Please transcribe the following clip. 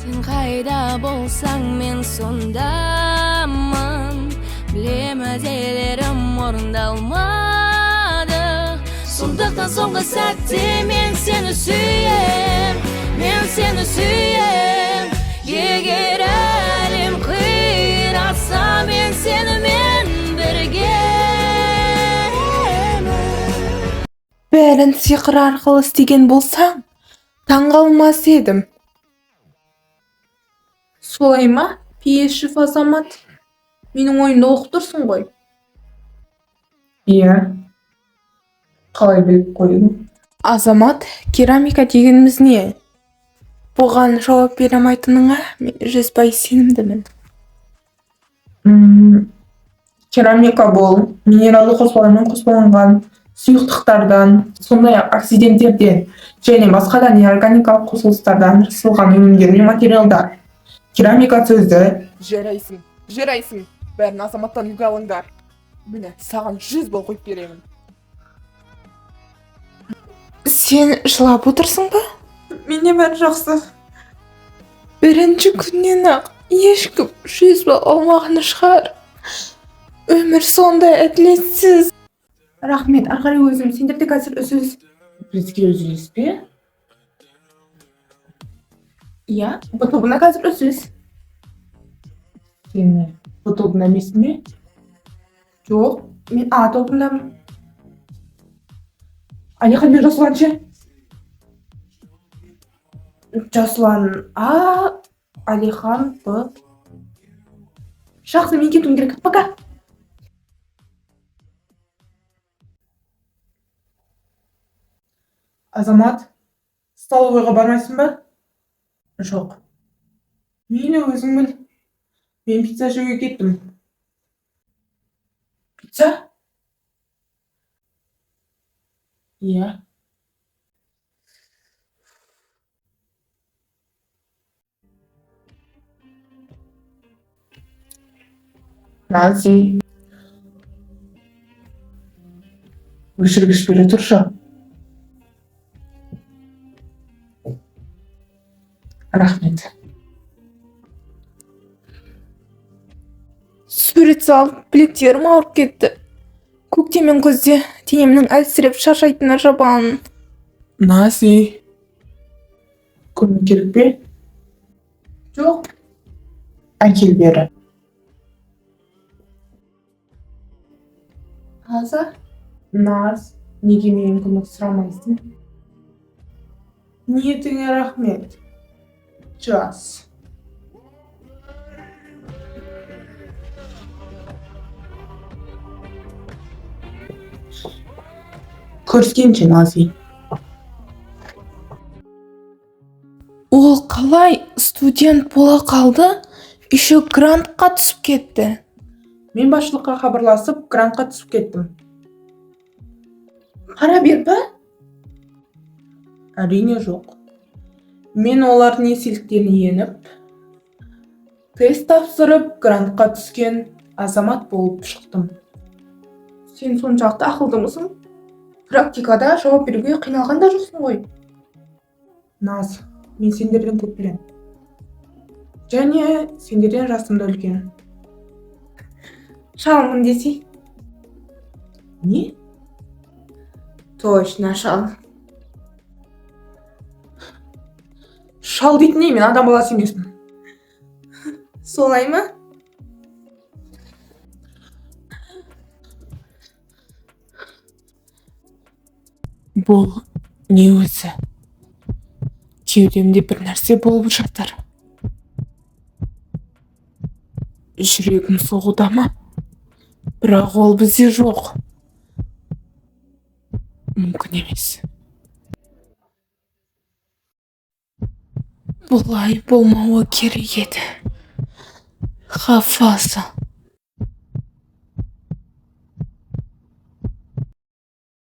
Sen kayda bolsan men sondamın. Bilemez eylerim orundalmadı. Sonduktan songa saatte men seni suyem. Men seni suyem. Eğer elim kıyrasa men seni men birge. Бәрін сиқыр арқылы істеген болсаң, таң қалмас едім. Солай ма, Пейішев Азамат? Менің ойымды оқып тұрсың ғой. Иә. Қалай біліп қойдың? Азамат, керамика дегеніміз не? Бұған жауап бере алмайтыныңа мен 100% сенімдімін. Керамика бұл минералды қоспалармен қоспаланған сұйықтықтардан, сондай-ақ оксиденттерден және басқа да неорганикалық қосылыстардан жасалған өнімдер мен материалдар. Керамика сөзі Жарайсың. Бәрін Азаматтан үлгі алыңдар. Міне, саған 100 бал қойып беремін. Сен жылап отырсың ба? Менде бәрі жақсы. Бірінші күннен ақ ешкім 100 бал алмағаны шығар. Өмір сондай әділетсіз. Рахмет, арқары өзім. Сендерде қазір үзіліс. бізге үзіліс пе? Иә, бұл тобына қазір үзіліс. Сені бұл тобына емессің бе? Жоқ, мен А тобындамын. Алихан мен Жасұлан ше? Жасұлан А, Алихан Б. Жақсы, мен кетуім керек. Пока. Азамат, столовыйға бармайсың ба? Жоқ. Мейлі өзің біл. Мен пицца жеуге кеттім. Пицца? Иә. Нази. Өшіргіш бере тұршы. Рахмет. Сурет салып, білектерім ауырып кетті. Көкте мен күзде денемнің әлсіреп шаршайтыны жабан. Нази. Көмек керек пе? Жоқ. Әкел бері. Аза? Наз, неге менен көмек сұрамайсың? Ниетіңе рахмет. Жас. Көріскенше, Нази. Ол қалай студент бола қалды, еще грантқа түсіп кетті. Мен басшылыққа хабарласып, грантқа түсіп кеттім. Пара бер ба? Әрине жоқ. Мен олардың еселіктеріне еніп, тест тапсырып, грантқа түскен азамат болып шықтым. Сен соншалықты ақылдымысың? Практикада жауап беруге қиналған да жоқсың ғой. Наз, мен сендерден көп білем. Және сендерден жасымда үлкен. Шалмын десей? Не? Точно, шал. Шал дейтін не, мен адам баласы емеспін. Солай ма? Бұл не өзі? Кеудемде бір нәрсе болып жатыр. Жүрегім соғуда ма? Бірақ ол бізде жоқ. Мүмкін емес. Бұлай болмауы керек еді. Хафаза.